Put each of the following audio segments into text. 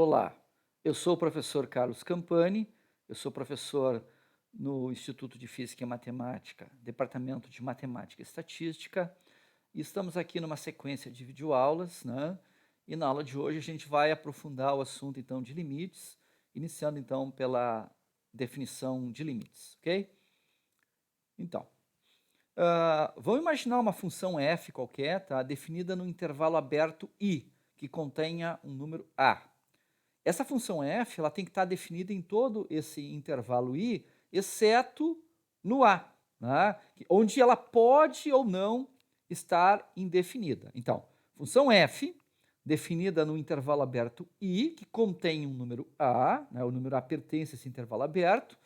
Olá, eu sou o professor Carlos Campani, eu sou professor no Instituto de Física e Matemática, Departamento de Matemática e Estatística, e estamos aqui numa sequência de videoaulas, né? E na aula de hoje a gente vai aprofundar o assunto então de limites, iniciando então pela definição de limites, ok? Então, vamos imaginar uma função f qualquer, tá? Definida no intervalo aberto i, que contenha um número a. Essa função f ela tem que estar definida em todo esse intervalo i, exceto no a, né? Onde ela pode ou não estar indefinida. Então, função f, definida no intervalo aberto i, que contém um número a, né? O número a pertence a esse intervalo aberto,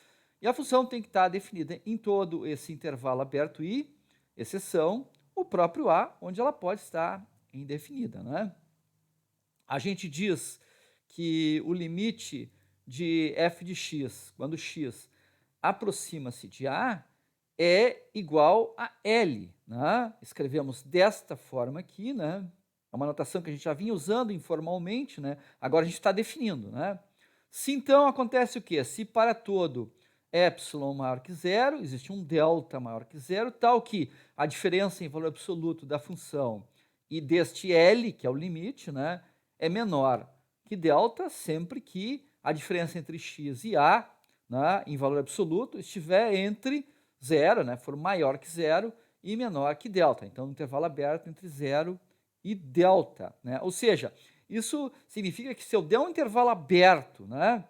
e a função tem que estar definida em todo esse intervalo aberto i, exceção o próprio a, onde ela pode estar indefinida, né? A gente diz que o limite de f de x, quando x aproxima-se de a, é igual a L. Né? Escrevemos desta forma aqui, né? É uma notação que a gente já vinha usando informalmente, né? Agora a gente está definindo. Né? Se então acontece o quê? Se para todo epsilon maior que zero, existe um delta maior que zero, tal que a diferença em valor absoluto da função e deste L, que é o limite, né, é menor que delta sempre que a diferença entre x e a, né, em valor absoluto, estiver entre zero, né, for maior que zero e menor que delta. Então, intervalo aberto entre zero e delta. Né? Ou seja, isso significa que se eu der um intervalo aberto, né,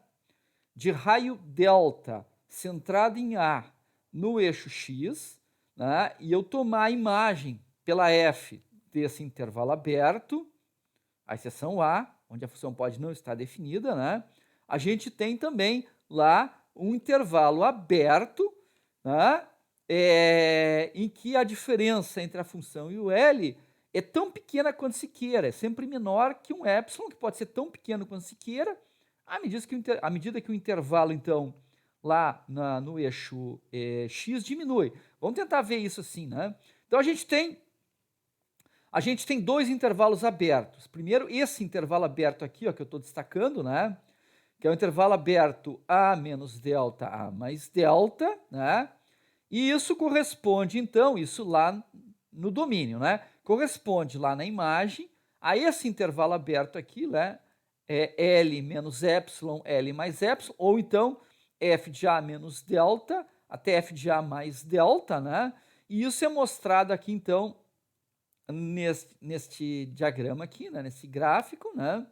de raio delta centrado em A no eixo X, né, e eu tomar a imagem pela F desse intervalo aberto, a exceção A, onde a função pode não estar definida, né, a gente tem também lá um intervalo aberto, né, em que a diferença entre a função e o L é tão pequena quanto se queira, é sempre menor que um epsilon, que pode ser tão pequeno quanto se queira, à medida que o intervalo, então, lá no eixo x diminui. Vamos tentar ver isso assim, né? Então, a gente tem dois intervalos abertos. Primeiro, esse intervalo aberto aqui, ó, que eu estou destacando, né? Que é o intervalo aberto a menos delta, a mais delta, né? E isso corresponde, então, isso lá no domínio, né? Corresponde lá na imagem a esse intervalo aberto aqui, né? É L menos epsilon, L mais epsilon, ou então f de A menos delta, até f de A mais delta, né? E isso é mostrado aqui, então, neste diagrama aqui, né? Nesse gráfico, né?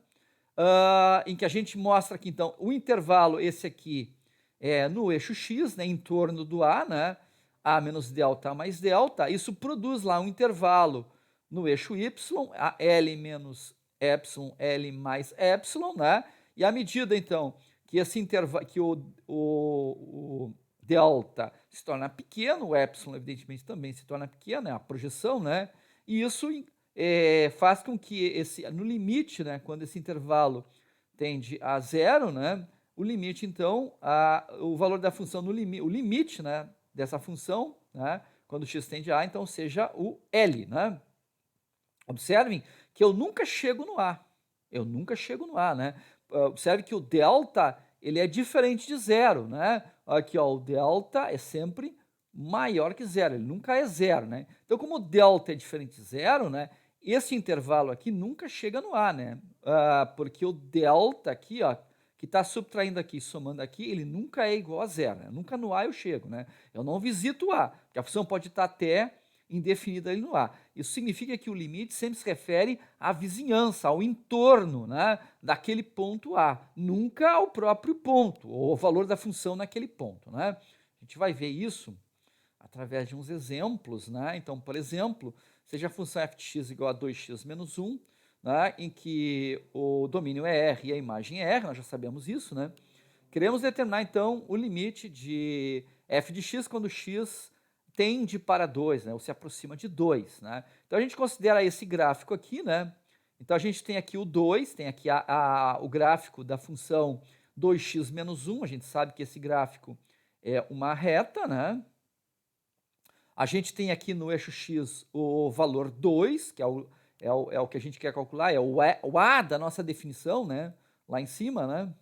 Em que a gente mostra aqui, então, o intervalo, esse aqui, é no eixo x, né? Em torno do A, né? A menos delta, A mais delta. Isso produz lá um intervalo no eixo y, a L menos epsilon, L mais epsilon, né? E à medida, então, que esse intervalo, que o delta se torna pequeno, o epsilon, evidentemente, também se torna pequeno, é a projeção, né? E isso faz com que no limite, né, quando esse intervalo tende a zero, né, o limite, então, o valor da função no limite, o limite, né, dessa função, né, quando x tende a, então, seja o L, né? Observem que eu nunca chego no A. Eu nunca chego no A, né? Observe que o delta, ele é diferente de zero, né? Aqui, ó, o delta é sempre maior que zero, ele nunca é zero, né? Então, como o delta é diferente de zero, né? Esse intervalo aqui nunca chega no A, né? Porque o delta aqui, ó, que está subtraindo aqui, somando aqui, ele nunca é igual a zero, né? Nunca no A eu chego, né? Eu não visito o A, porque a função pode estar até indefinida ali no A. Isso significa que o limite sempre se refere à vizinhança, ao entorno, né, daquele ponto A, nunca ao próprio ponto, ou ao valor da função naquele ponto. Né? A gente vai ver isso através de uns exemplos. Né? Então, por exemplo, seja a função f de x igual a 2x menos 1, né, em que o domínio é R e a imagem é R, nós já sabemos isso. Né? Queremos determinar, então, o limite de f de x quando x tende para 2, né, ou se aproxima de 2. Né? Então, a gente considera esse gráfico aqui, né? Então, a gente tem aqui o 2, tem aqui o gráfico da função 2x menos 1, a gente sabe que esse gráfico é uma reta, né? A gente tem aqui no eixo x o valor 2, que é o que a gente quer calcular, é o a da nossa definição, né? lá em cima, né?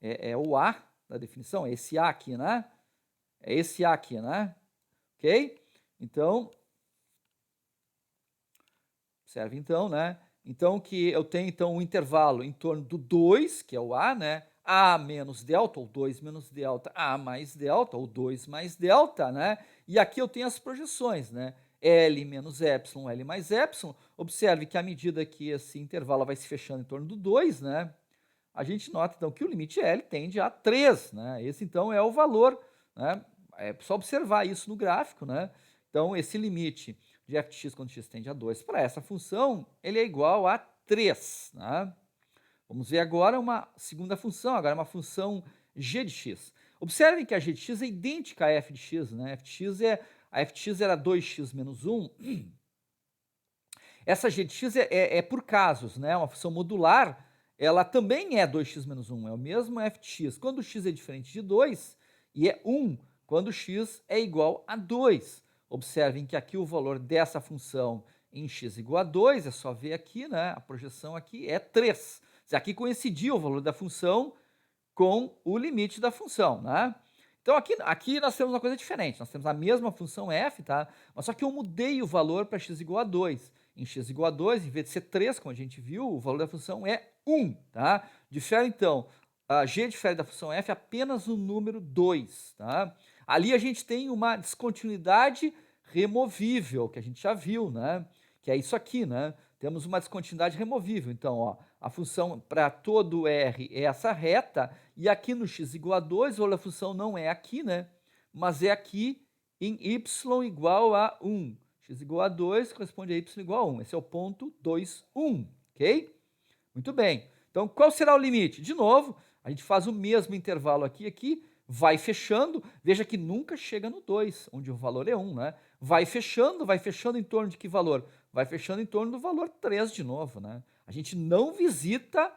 É o A da definição, é esse A aqui, né? É esse A aqui, né? Ok? Então, observe então, né? Então, que eu tenho então um intervalo em torno do 2, que é o A, né? A menos delta, ou 2 menos delta, A mais delta, ou 2 mais delta, né? E aqui eu tenho as projeções, né? L menos epsilon, L mais epsilon. Observe que à medida que esse intervalo vai se fechando em torno do 2, né? A gente nota então que o limite L tende a 3, né? Esse então é o valor, né? É só observar isso no gráfico, né? Então esse limite de f de x quando x tende a 2 para essa função, ele é igual a 3, né? Vamos ver agora uma segunda função, agora uma função g de x. Observem que a g de x é idêntica a f de x, né? A f de x era 2x menos 1. Essa g de x é por casos, né? Uma função modular, ela também é 2x menos 1, é o mesmo f de x. Quando x é diferente de 2, e é 1 quando x é igual a 2. Observem que aqui o valor dessa função em x igual a 2, é só ver aqui, né? A projeção aqui é 3. Aqui coincidiu o valor da função com o limite da função, né? Então aqui nós temos uma coisa diferente, nós temos a mesma função f, tá? Mas só que eu mudei o valor para x igual a 2. Em x igual a 2, em vez de ser 3, como a gente viu, o valor da função é 1, tá? Difere então, a g difere da função f apenas o número 2, tá? Ali a gente tem uma descontinuidade removível, que a gente já viu, né? Que é isso aqui, né? Temos uma descontinuidade removível. Então, ó, a função para todo R é essa reta, e aqui no x igual a 2, a função não é aqui, né? Mas é aqui em y igual a 1. X igual a 2 corresponde a y igual a 1. Esse é o ponto 2, 1, ok? Muito bem. Então, qual será o limite? De novo, a gente faz o mesmo intervalo aqui, vai fechando. Veja que nunca chega no 2, onde o valor é 1, né? Vai fechando em torno de que valor? Vai fechando em torno do valor 3 de novo, né? A gente não visita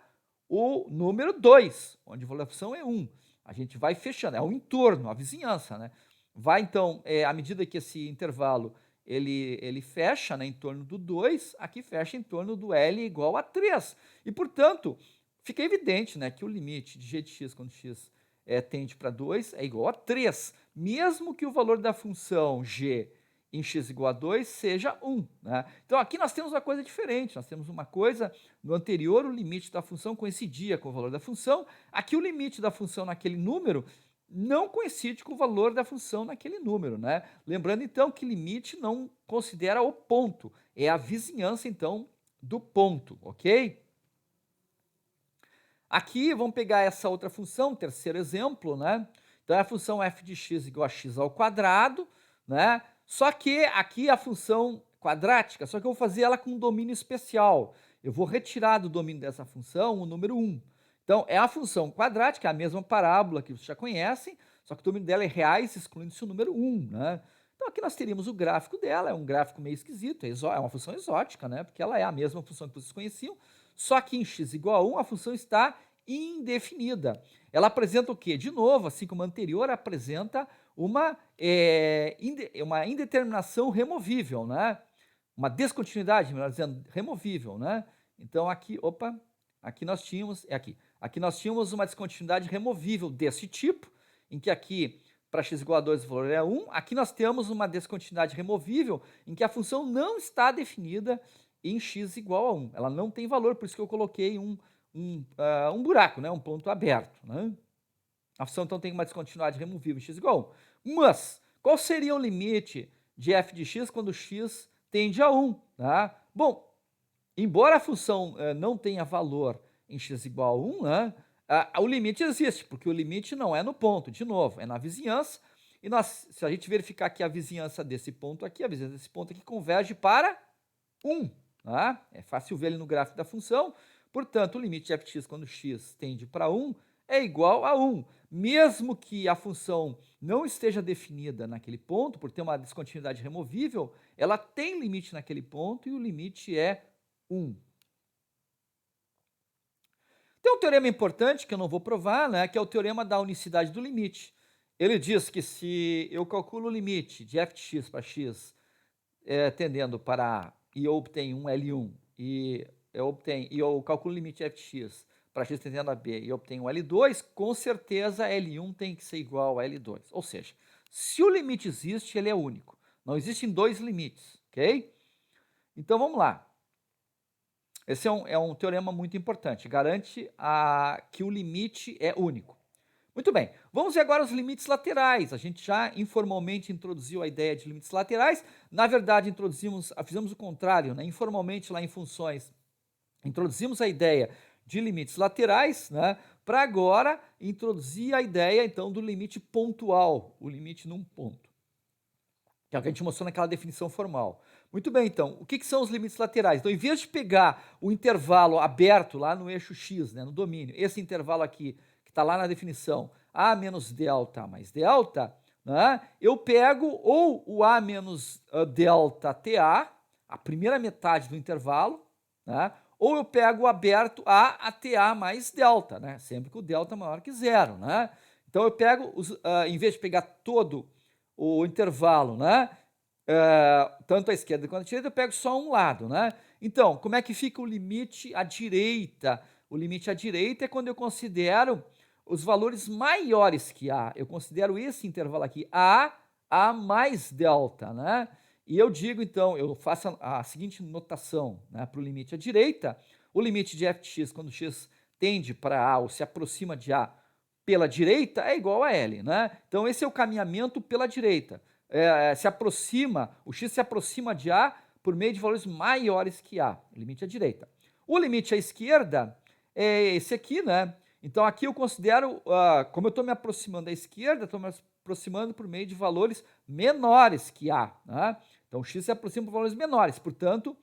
o número 2, onde a função é 1. A gente vai fechando, é o entorno, a vizinhança, né? Vai então, à medida que esse intervalo ele fecha, né, em torno do 2, aqui fecha em torno do L igual a 3. E, portanto, fica evidente, né, que o limite de g de x quando x tende para 2 é igual a 3, mesmo que o valor da função g em x igual a 2 seja 1. Né? Então, aqui nós temos uma coisa diferente. Nós temos uma coisa, no anterior, o limite da função coincidia com o valor da função. Aqui, o limite da função naquele número não coincide com o valor da função naquele número, né? Lembrando, então, que limite não considera o ponto, é a vizinhança, então, do ponto, ok? Aqui, vamos pegar essa outra função, terceiro exemplo, né? Então, é a função f de x igual a x ao quadrado, né? Só que aqui a função quadrática, só que eu vou fazer ela com um domínio especial. Eu vou retirar do domínio dessa função o número 1. Então, é a função quadrática, é a mesma parábola que vocês já conhecem, só que o domínio dela é reais, excluindo-se o número 1, né? Então, aqui nós teríamos o gráfico dela, é um gráfico meio esquisito, é uma função exótica, né? Porque ela é a mesma função que vocês conheciam, só que em x igual a 1, a função está indefinida. Ela apresenta o quê? De novo, assim como a anterior, apresenta uma indeterminação removível, né? Uma descontinuidade, melhor dizendo, removível, né? Então aqui, aqui nós tínhamos, aqui nós tínhamos uma descontinuidade removível desse tipo, em que aqui para x igual a 2 o valor é 1, aqui nós temos uma descontinuidade removível em que a função não está definida em x igual a 1. Ela não tem valor, por isso que eu coloquei um buraco, né? Um ponto aberto. Né? A função então tem uma descontinuidade removível em x igual a 1. Mas, qual seria o limite de f de x quando x tende a 1? Tá? Bom, embora a função não tenha valor em x igual a 1, né? O limite existe, porque o limite não é no ponto, de novo, é na vizinhança. E se a gente verificar que a vizinhança desse ponto aqui, a vizinhança desse ponto aqui converge para 1. Tá? É fácil ver ali no gráfico da função. Portanto, o limite de f de x quando x tende para 1 é igual a 1. Mesmo que a função não esteja definida naquele ponto, por ter uma descontinuidade removível, ela tem limite naquele ponto e o limite é 1. Tem um teorema importante que eu não vou provar, né, que é o teorema da unicidade do limite. Ele diz que se eu calculo o limite de f de x para x tendendo para A e eu obtenho um L1 e eu calculo o limite f de x para x tendendo a b e eu obtenho L2, com certeza L1 tem que ser igual a L2. Ou seja, se o limite existe, ele é único. Não existem dois limites, ok? Então vamos lá. Esse é um teorema muito importante, garante que o limite é único. Muito bem, vamos ver agora os limites laterais. A gente já informalmente introduziu a ideia de limites laterais. Na verdade, fizemos o contrário, né? Informalmente lá em funções. Introduzimos a ideia de limites laterais, né? Para agora introduzir a ideia, então, do limite pontual, o limite num ponto, que é o que a gente mostrou naquela definição formal. Muito bem, então, o que são os limites laterais? Então, em vez de pegar o intervalo aberto lá no eixo x, né, no domínio, esse intervalo aqui, que está lá na definição, a menos delta mais delta, né, eu pego ou o a menos delta ta, a primeira metade do intervalo, né, ou eu pego o aberto a ta mais delta, né, sempre que o delta é maior que zero. Né? Então, eu pego, em vez de pegar todo o intervalo, né? Tanto à esquerda quanto à direita, eu pego só um lado, né? Então, como é que fica o limite à direita? O limite à direita é quando eu considero os valores maiores que A. Eu considero esse intervalo aqui, A mais delta, né? E eu digo, então, eu faço a seguinte notação, né, para o limite à direita. O limite de f de x, quando x tende para A ou se aproxima de A pela direita, é igual a L, né? Então, esse é o caminhamento pela direita. O x se aproxima de A por meio de valores maiores que A, limite à direita. O limite à esquerda é esse aqui, né? Então, aqui eu considero, como eu estou me aproximando da esquerda, estou me aproximando por meio de valores menores que A, né? Então, x se aproxima por valores menores, portanto,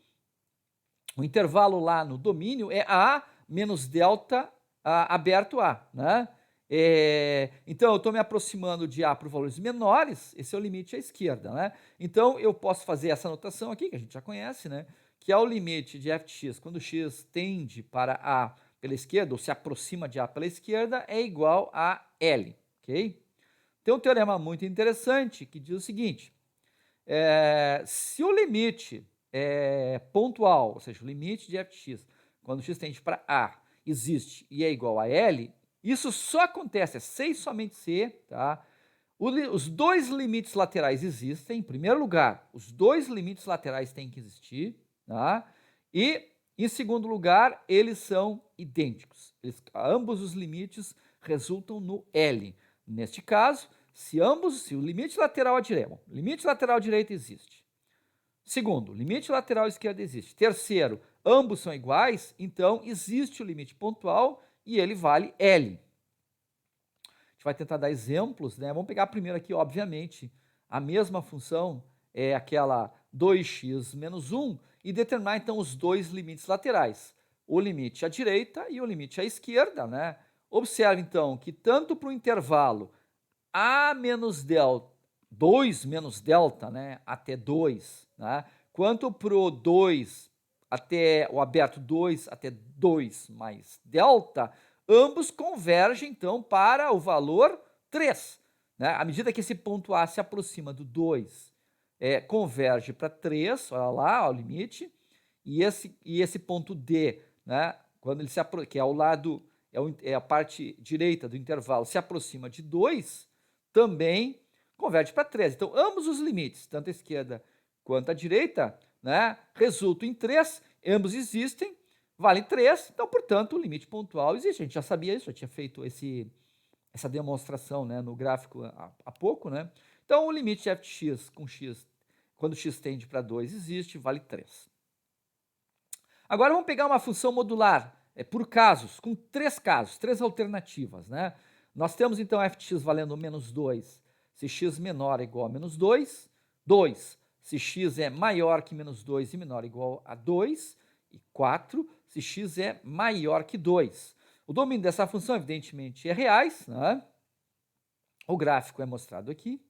o intervalo lá no domínio é A menos delta aberto A, né? Então, eu estou me aproximando de A por valores menores, esse é o limite à esquerda, né? Então, eu posso fazer essa notação aqui, que a gente já conhece, né? Que é o limite de f de x, quando x tende para A pela esquerda, ou se aproxima de A pela esquerda, é igual a L, ok? Tem um teorema muito interessante que diz o seguinte, se o limite pontual, ou seja, o limite de f de x, quando x tende para A, existe e é igual a L, isso só acontece, é C e somente C, tá? Os dois limites laterais existem, em primeiro lugar, os dois limites laterais têm que existir, tá? E, em segundo lugar, eles são idênticos. Ambos os limites resultam no L. Neste caso, se o limite lateral à direita existe. Segundo, limite lateral esquerda existe. Terceiro, ambos são iguais, então existe o limite pontual e ele vale L. A gente vai tentar dar exemplos, né? Vamos pegar primeiro aqui, obviamente, a mesma função, é aquela 2x menos 1, e determinar então os dois limites laterais, o limite à direita e o limite à esquerda, né? Observe então que tanto para o intervalo a menos delta, 2 menos delta, né, até 2, né, quanto para o 2 até o aberto 2 até 2 mais delta, ambos convergem então para o valor 3. Né? À medida que esse ponto A se aproxima do 2, converge para 3, olha lá, ó, o limite, e esse ponto D, né, quando ele que é ao lado, é a parte direita do intervalo, se aproxima de 2, também converte para 3. Então, ambos os limites, tanto a esquerda quanto a direita, né, resultam em 3, ambos existem, valem 3, então, portanto, o limite pontual existe. A gente já sabia isso, já tinha feito essa demonstração, né, no gráfico há pouco. Né? Então, o limite de f de x com x, quando x tende para 2, existe, vale 3. Agora, vamos pegar uma função modular, por casos, com três alternativas. Né? Nós temos, então, f de x valendo menos 2, se x menor é igual a menos 2. 2, se x é maior que menos 2 e menor ou igual a 2. E 4, se x é maior que 2. O domínio dessa função, evidentemente, é reais. Né? O gráfico é mostrado aqui.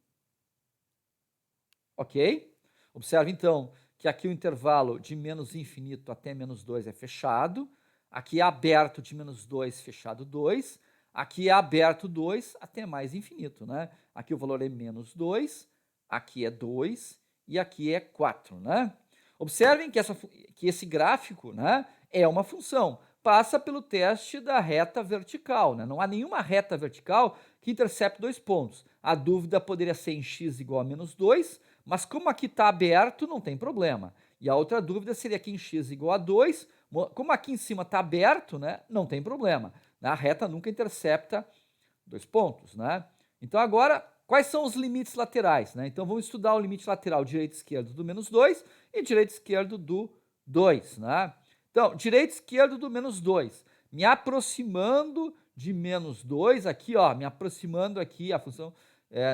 Ok? Observe, então, que aqui o intervalo de menos infinito até menos 2 é fechado. Aqui é aberto de menos 2, fechado 2. Aqui é aberto 2 até mais infinito. Né? Aqui o valor é menos 2, aqui é 2 e aqui é 4. Né? Observem que esse gráfico, né, é uma função. passa pelo teste da reta vertical, né? Não há nenhuma reta vertical que intercepte 2 pontos. A dúvida poderia ser em x igual a menos 2, mas como aqui está aberto, não tem problema. E a outra dúvida seria aqui em x igual a 2, como aqui em cima está aberto, né? Não tem problema. A reta nunca intercepta 2 pontos, né? Então agora, quais são os limites laterais, né? Então vamos estudar o limite lateral direito e esquerdo do menos 2 e direito e esquerdo do 2, né? Então, direito e esquerdo do menos 2. Me aproximando de menos 2, aqui, ó, me aproximando aqui, a função,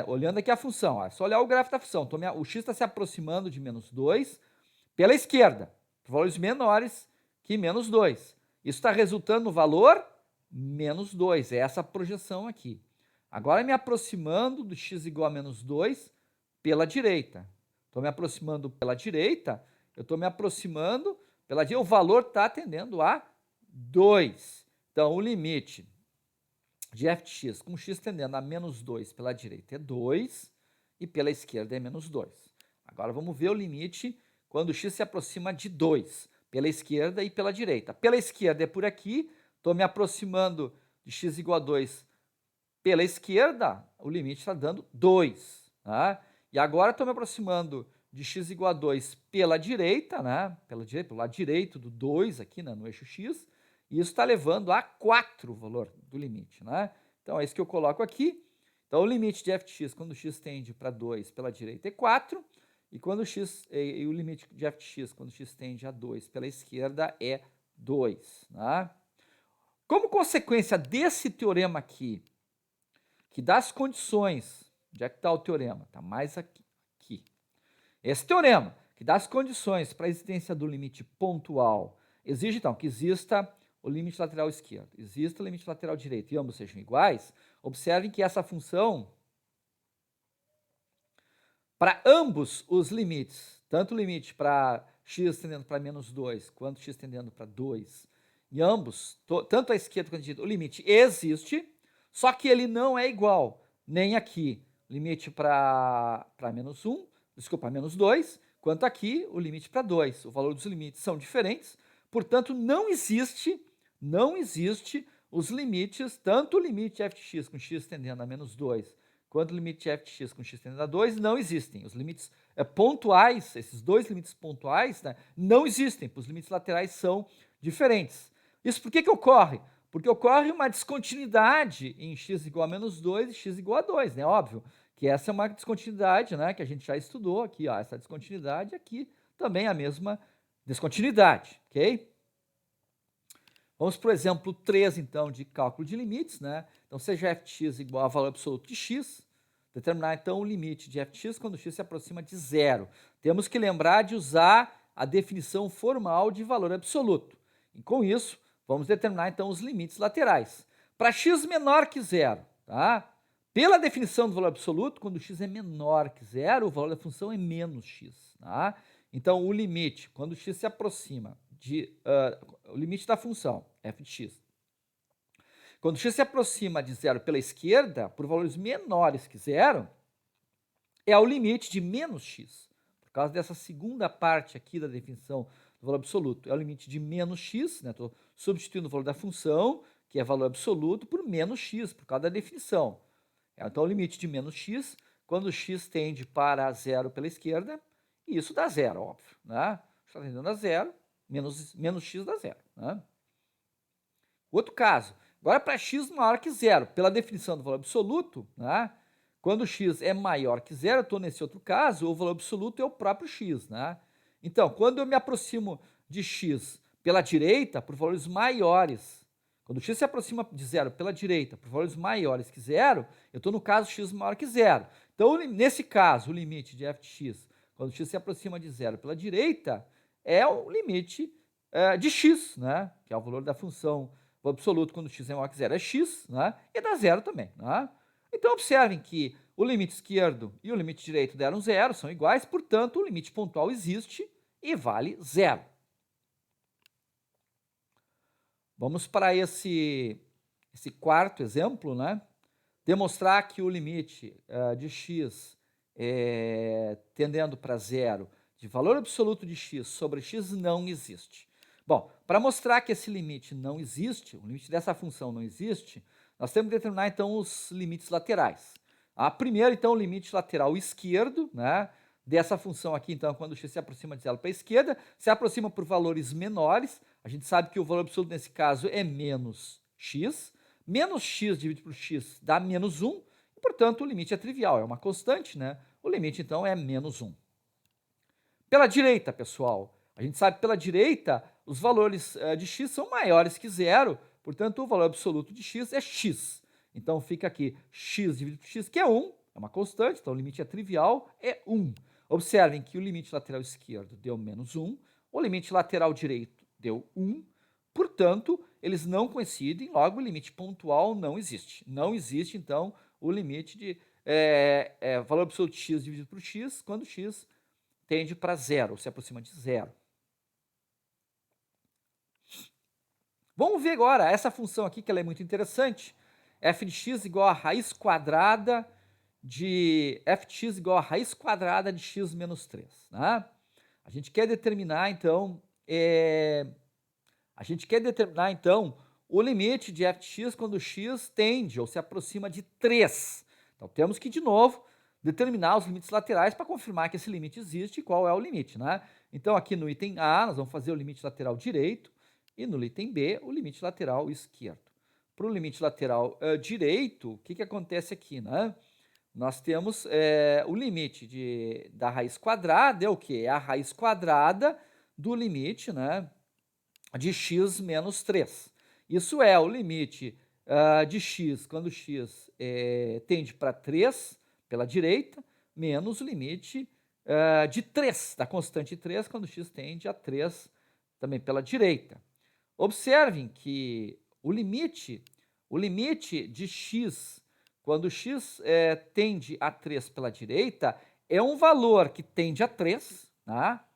olhando aqui a função, ó, é só olhar o gráfico da função. Então, o x está se aproximando de menos 2 pela esquerda, por valores menores que menos 2. Isso está resultando no valor menos 2, é essa projeção aqui. Agora, me aproximando do x igual a menos 2 pela direita. Estou me aproximando pela direita, eu estou me aproximando pela direita, o valor está tendendo a 2. Então, o limite de f de x com x tendendo a menos 2 pela direita é 2 e pela esquerda é menos 2. Agora, vamos ver o limite quando x se aproxima de 2, pela esquerda e pela direita. Pela esquerda é por aqui, estou me aproximando de x igual a 2 pela esquerda, o limite está dando 2. Tá? E agora estou me aproximando de x igual a 2 pela direita, né? Pelo lado direito do 2 aqui, né? No eixo x, e isso está levando a 4 o valor do limite, né? Então é isso que eu coloco aqui. Então o limite de f de x quando x tende para 2 pela direita é 4, e quando e o limite de f de x quando x tende a 2 pela esquerda é 2. Né? Como consequência desse teorema aqui, que dá as condições, onde é que está o teorema? Está mais aqui. Esse teorema, que dá as condições para a existência do limite pontual, exige, então, que exista o limite lateral esquerdo, exista o limite lateral direito e ambos sejam iguais. Observem que essa função, para ambos os limites, tanto o limite para x tendendo para menos 2, quanto x tendendo para 2, em ambos, tanto a esquerda quanto a direita, o limite existe, só que ele não é igual, nem aqui, limite para menos 1, desculpa, menos 2, quanto aqui o limite para 2. O valor dos limites são diferentes, portanto, não existe os limites, tanto o limite f de x com x tendendo a menos 2, quanto o limite f de x com x tendendo a 2, não existem. Os limites pontuais, esses dois limites pontuais, né, não existem, porque os limites laterais são diferentes. Isso por que ocorre? Porque ocorre uma descontinuidade em x igual a menos 2 e x igual a 2, né? Óbvio que essa é uma descontinuidade, né, que a gente já estudou aqui, ó, essa descontinuidade aqui também é a mesma descontinuidade, ok? Vamos para o exemplo 3, então, de cálculo de limites, né? Então, seja f de x igual a valor absoluto de x, determinar, então, o limite de f de x quando x se aproxima de zero. Temos que lembrar de usar a definição formal de valor absoluto. E, com isso, vamos determinar, então, os limites laterais. Para x menor que zero, tá? Pela definição do valor absoluto, quando x é menor que zero, o valor da função é menos x. Tá? Então, o limite, quando x se aproxima o limite da função, f de x, quando x se aproxima de zero pela esquerda, por valores menores que zero, é o limite de menos x. Por causa dessa segunda parte aqui da definição do valor absoluto. É o limite de menos x, né? Estou substituindo o valor da função, que é valor absoluto, por menos x, por causa da definição. Então, o limite de menos x, quando x tende para zero pela esquerda, e isso dá zero, óbvio. Né? Está tendendo a zero, menos x dá zero. Né? Outro caso, agora para x maior que zero, pela definição do valor absoluto, né? Quando x é maior que zero, eu estou nesse outro caso, o valor absoluto é o próprio x. Né? Então, quando eu me aproximo de x pela direita, por valores maiores, quando x se aproxima de zero pela direita, por valores maiores que zero, eu estou no caso x maior que zero. Então, nesse caso, o limite de f de x, quando x se aproxima de zero pela direita, é o limite de x, né? Que é o valor da função absoluto quando x é maior que zero, é x, né? E dá zero também. Né? Então, observem que o limite esquerdo e o limite direito deram zero, são iguais, portanto, o limite pontual existe e vale zero. Vamos para esse quarto exemplo, né? Demonstrar que o limite de x tendendo para zero de valor absoluto de x sobre x não existe. Bom, para mostrar que esse limite não existe, o limite dessa função não existe, nós temos que determinar, então, os limites laterais. Primeiro, então, o limite lateral esquerdo, né, dessa função aqui, então, quando o x se aproxima de zero para a esquerda, se aproxima por valores menores. A gente sabe que o valor absoluto nesse caso é menos x. Menos x dividido por x dá menos 1, e, portanto, o limite é trivial, é uma constante, né? O limite, então, é menos 1. Pela direita, pessoal, a gente sabe que pela direita os valores de x são maiores que zero, portanto, o valor absoluto de x é x. Então, fica aqui x dividido por x, que é 1, é uma constante, então o limite é trivial, é 1. Observem que o limite lateral esquerdo deu menos 1, o limite lateral direito deu 1, portanto, eles não coincidem, logo o limite pontual não existe. Não existe, então, o limite de valor absoluto de x dividido por x, quando x tende para zero, ou se aproxima de zero. Vamos ver agora essa função aqui, que ela é muito interessante. F de x igual a raiz quadrada de f de x igual a raiz quadrada de x menos 3. Né? A gente quer determinar, então, o limite de f de x quando x tende ou se aproxima de 3. Então, temos que, de novo, determinar os limites laterais para confirmar que esse limite existe e qual é o limite, né? Então, aqui no item A, nós vamos fazer o limite lateral direito e no item B, o limite lateral esquerdo. Para o limite lateral direito, o que acontece aqui, né? Nós temos o limite da raiz quadrada, é o quê? É a raiz quadrada do limite, né, de x menos 3. Isso é o limite de x quando x tende para 3 pela direita, menos o limite de 3, da constante 3, quando x tende a 3 também pela direita. Observem que o limite de x, quando x tende a 3 pela direita, é um valor que tende a 3, tá?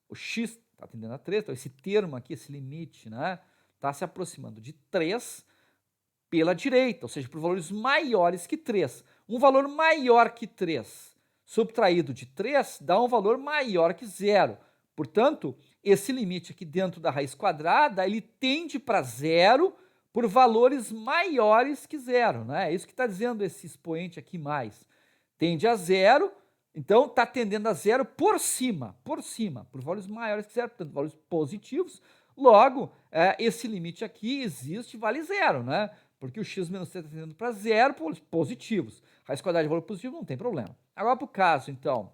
O x está tendendo a 3, então esse termo aqui, esse limite, né, está se aproximando de 3 pela direita, ou seja, por valores maiores que 3. Um valor maior que 3 subtraído de 3 dá um valor maior que 0. Portanto, esse limite aqui dentro da raiz quadrada, ele tende para 0 por valores maiores que 0. Né? É isso que está dizendo esse expoente aqui mais. Tende a 0, então está tendendo a 0 por cima, por valores maiores que 0, portanto, valores positivos. Logo, esse limite aqui existe, vale 0, né? Porque o x menos 3 está tendendo para 0 por valores positivos. Raiz quadrada de valor positivo não tem problema. Agora, para o caso, então,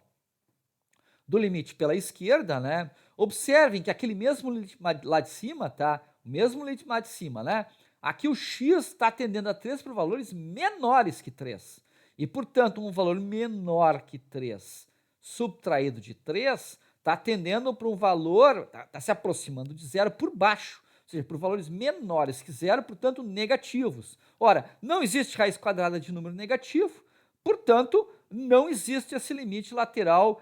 do limite pela esquerda, né? Observem que aquele mesmo limite lá de cima, tá? O mesmo limite lá de cima, né? Aqui o x está tendendo a 3 por valores menores que 3. E, portanto, um valor menor que 3 subtraído de 3 está tendendo para um valor, está se aproximando de 0 por baixo. Ou seja, por valores menores que 0, portanto, negativos. Ora, não existe raiz quadrada de número negativo, portanto, não existe esse limite lateral,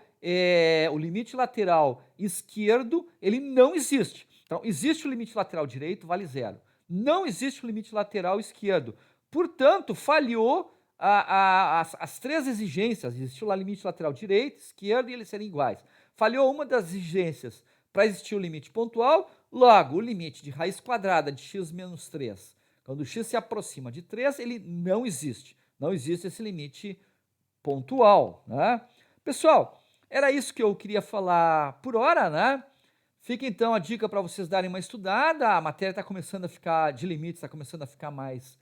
o limite lateral esquerdo, ele não existe. Então, existe o limite lateral direito, vale 0. Não existe o limite lateral esquerdo. Portanto, falhou as três exigências. Existiu lá limite lateral direito, esquerdo e eles serem iguais. Falhou uma das exigências para existir o limite pontual, logo, o limite de raiz quadrada de x menos 3, quando x se aproxima de 3, ele não existe. Não existe esse limite pontual, né? Pessoal, era isso que eu queria falar por hora, né? Fica então a dica para vocês darem uma estudada. A matéria está começando a ficar de limites, está começando a ficar mais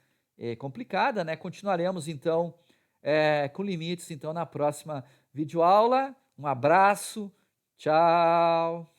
complicada, né? Continuaremos então com limites então na próxima videoaula. Um abraço, tchau!